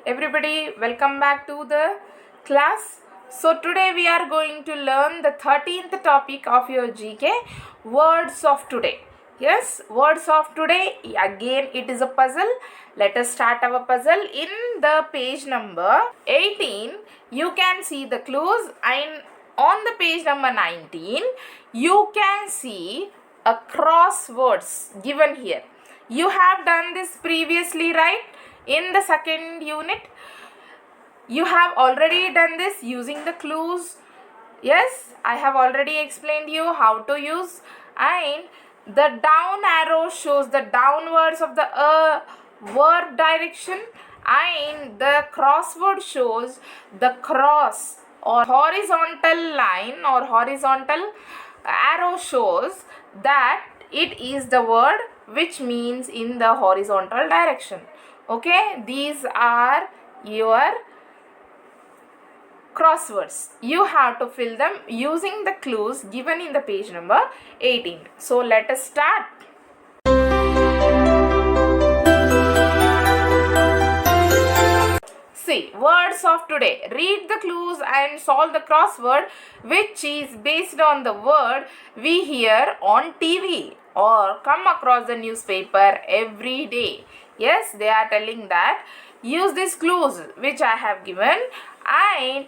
everybody, welcome back to the class. So today we are going to learn the 13th topic of your GK, words of today. Yes, words of today. Again, it is a puzzle. Let us start our puzzle. In the page number 18, you can see the clues, and on the page number 19, you can see a crosswords given here. You have done this previously, right? In the second unit, you have already done this using the clues. Yes, I have already explained you how to use, and the down arrow shows the downwards of the verb direction, and the crossword shows the cross or horizontal line or horizontal arrow shows that it is the word which means in the horizontal direction. Okay, these are your crosswords. You have to fill them using the clues given in the page number 18. So let us start. See, words of today. Read the clues and solve the crossword, which is based on the word we hear on TV or come across the newspaper every day. Yes, they are telling that use these clues which I have given and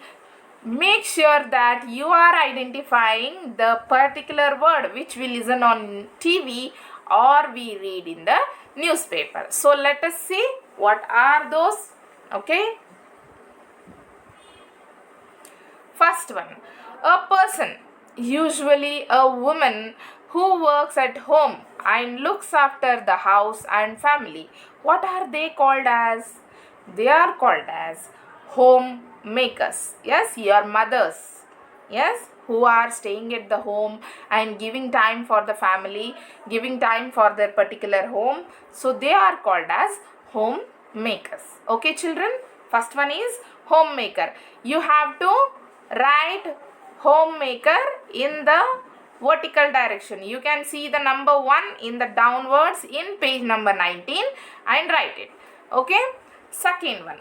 make sure that you are identifying the particular word which we listen on TV or we read in the newspaper. So let us see what are those. Okay. First one, a person, usually a woman who works at home and looks after the house and family. What are they called as? They are called as homemakers. Yes, your mothers. Yes, who are staying at the home and giving time for the family, giving time for their particular home. So they are called as homemakers. Okay, children. First one is homemaker. You have to write homemaker in the vertical direction. You can see the number 1 in the downwards in page number 19 and write it. Okay. Second one,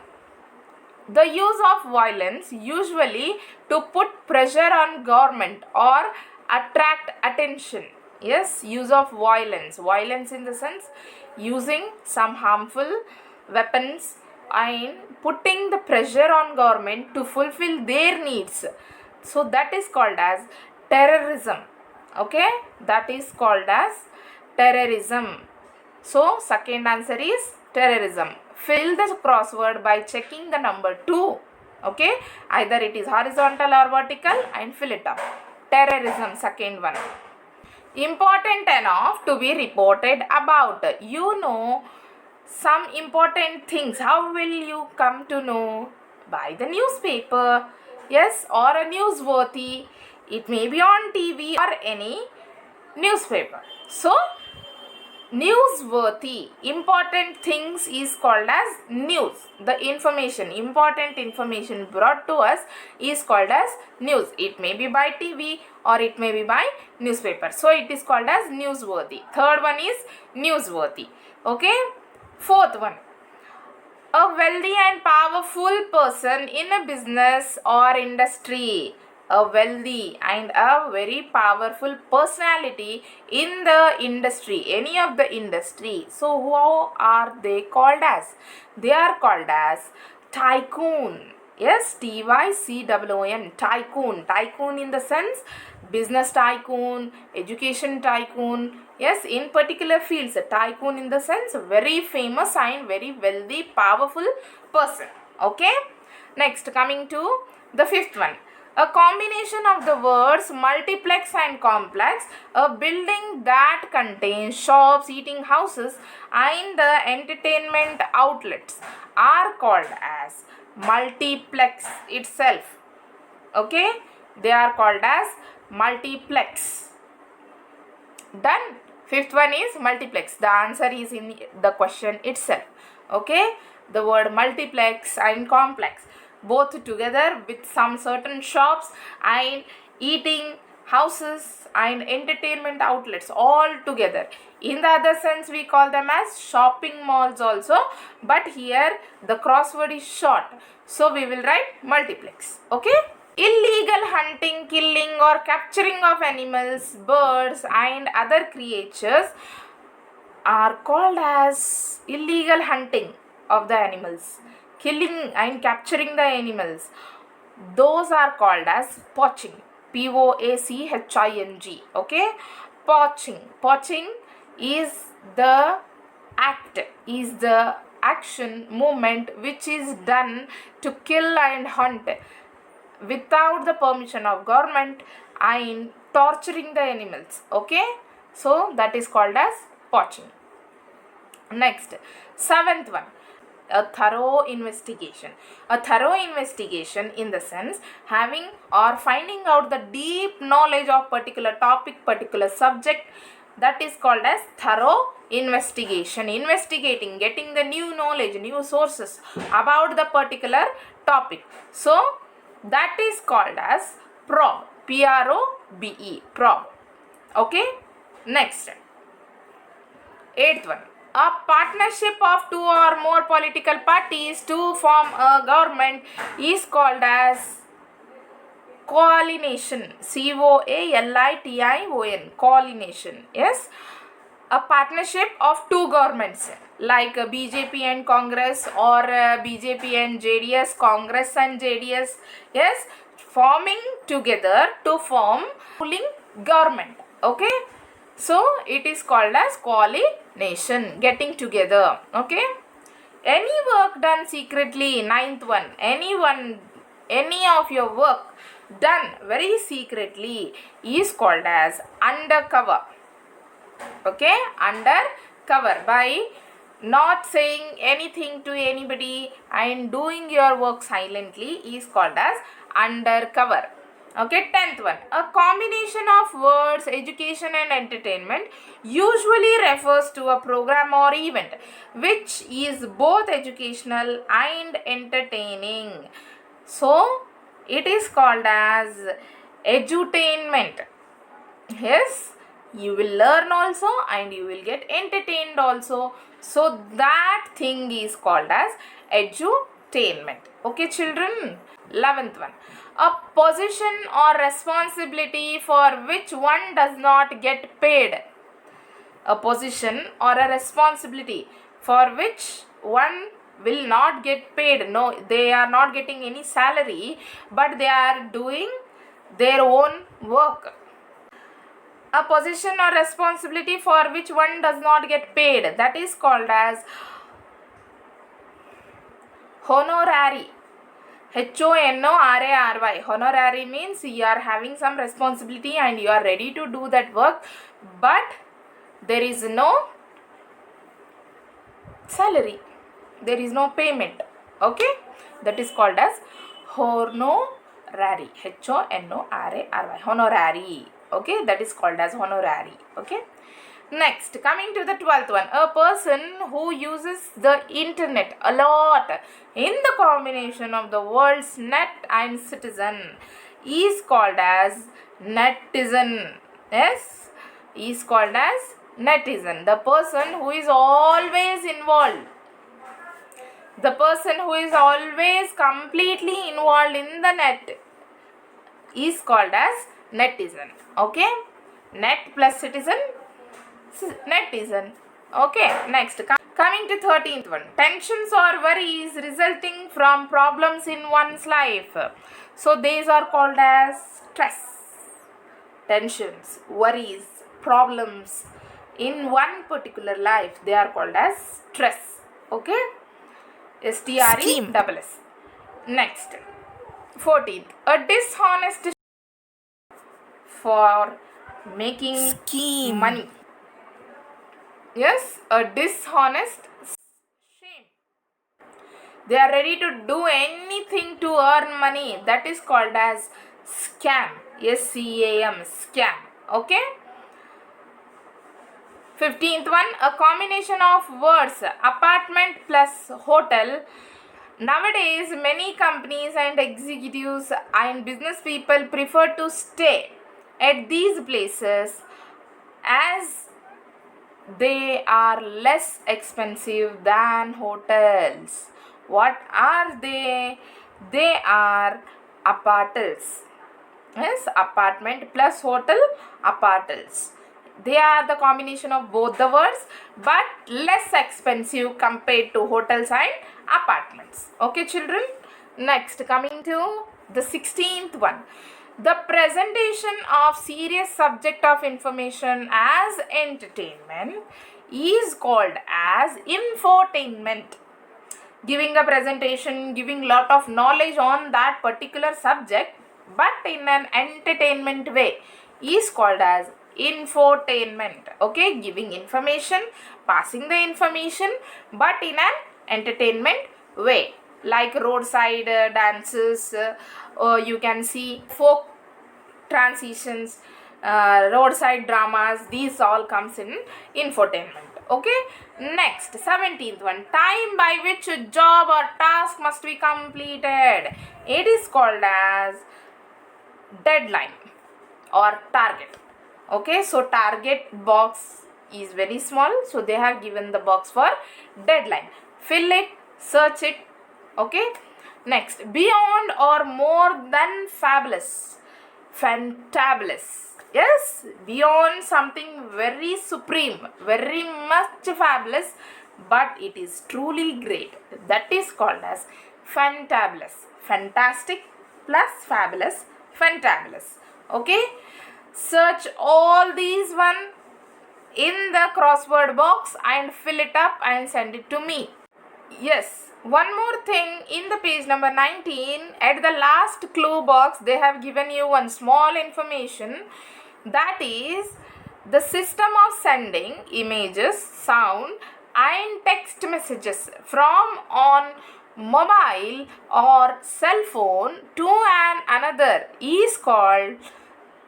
the use of violence usually to put pressure on government or attract attention. Yes, use of violence. Violence in the sense using some harmful weapons and putting the pressure on government to fulfill their needs. So that is called as terrorism. Okay, that is called as terrorism. So second answer is terrorism. Fill the crossword by checking the number 2. Okay, either it is horizontal or vertical and fill it up. Terrorism, second one. Important enough to be reported about. You know some important things. How will you come to know? By the newspaper. Yes, or a newsworthy. It may be on TV or any newspaper. So newsworthy, important things is called as news. The information, important information brought to us is called as news. It may be by TV or it may be by newspaper. So it is called as newsworthy. Third one is newsworthy. Okay. Fourth one, a wealthy and powerful person in a business or industry. A wealthy and a very powerful personality in the industry, any of the industry. So who are they called as? They are called as tycoon. Yes, Tycoon. Tycoon. Tycoon in the sense business tycoon, education tycoon. Yes, in particular fields, a tycoon in the sense very famous and very wealthy, powerful person. Okay. Next, coming to the fifth one. A combination of the words multiplex and complex, a building that contains shops, eating houses, and the entertainment outlets are called as multiplex itself. Okay, they are called as multiplex. Done. Fifth one is multiplex. The answer is in the question itself. Okay, the word multiplex and complex, both together with some certain shops and eating houses and entertainment outlets all together. In the other sense, we call them as shopping malls also, but here the crossword is short, so we will write multiplex. Okay. Illegal hunting, killing or capturing of animals, birds and other creatures are called as illegal hunting of the animals. Killing and capturing the animals, those are called as poaching. Poaching. Okay. Poaching is the act, is the action, movement which is done to kill and hunt without the permission of government and torturing the animals. Okay. So that is called as poaching. Next, seventh one, a thorough investigation. A thorough investigation in the sense having or finding out the deep knowledge of particular topic, particular subject, that is called as thorough investigation. Investigating, getting the new knowledge, new sources about the particular topic. So that is called as probe. Probe. Probe. Okay. Next, eighth one, a partnership of two or more political parties to form a government is called as coalition. Coalition. Coalition. Yes. A partnership of two governments like BJP and Congress, or BJP and JDS, Congress and JDS. Yes. Forming together to form ruling government. Okay. So it is called as coalition, getting together. Okay. Any work done secretly, ninth one, any of your work done very secretly is called as undercover. Okay. Undercover, by not saying anything to anybody and doing your work silently is called as undercover. Okay. 10th one, a combination of words education and entertainment usually refers to a program or event which is both educational and entertaining. So it is called as edutainment. Yes, you will learn also and you will get entertained also. So that thing is called as edutainment. Okay, children. 11th one, a position or responsibility for which one does not get paid. A position or a responsibility for which one will not get paid. No, they are not getting any salary, but they are doing their own work. A position or responsibility for which one does not get paid, that is called as honorary. Honorary. Honorary means you are having some responsibility and you are ready to do that work, but there is no salary, there is no payment. Okay, that is called as honorary. Honorary. Honorary. Okay, that is called as honorary. Okay. Next, coming to the 12th one, a person who uses the internet a lot in the combination of the world's net and citizen is called as netizen. Yes, is called as netizen. The person who is always involved, the person who is always completely involved in the net is called as netizen. Okay, net plus citizen, netizen. Okay, next, coming to 13th one, tensions or worries resulting from problems in one's life. So these are called as stress. Tensions, worries, problems in one particular life, they are called as stress. Okay, STRESS. Next, 14th, a dishonest for making money. Yes, a dishonest shame. They are ready to do anything to earn money. That is called as scam. SCAM, scam. Okay. 15th one, a combination of words apartment plus hotel. Nowadays, many companies and executives and business people prefer to stay at these places as they are less expensive than hotels. What are they? They are apartals. Yes, apartment plus hotel, apartals. They are the combination of both the words, but less expensive compared to hotels and apartments. Okay, children. Next, coming to the 16th one. The presentation of serious subject of information as entertainment is called as infotainment. Giving a presentation, giving lot of knowledge on that particular subject, but in an entertainment way, is called as infotainment. Okay, giving information, passing the information, but in an entertainment way, like roadside dances, or you can see folk transitions, roadside dramas, these all comes in infotainment. Okay, next 17th one, time by which a job or task must be completed, it is called as deadline or target. Okay, so target box is very small, so they have given the box for deadline. Fill it, search it. Okay, next, beyond or more than fabulous, fantabulous. Yes, beyond something very supreme, very much fabulous, but it is truly great, that is called as fantabulous. Fantastic plus fabulous, fantabulous. Okay, search all these one in the crossword box and fill it up and send it to me. Yes, one more thing, in the page number 19, at the last clue box, they have given you one small information, that is the system of sending images, sound and text messages from on mobile or cell phone to another is called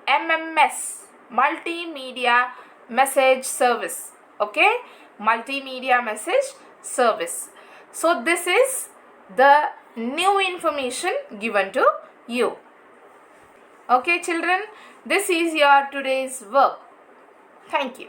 MMS, multimedia message service. Okay, multimedia message service. So this is the new information given to you. Okay, children, this is your today's work. Thank you.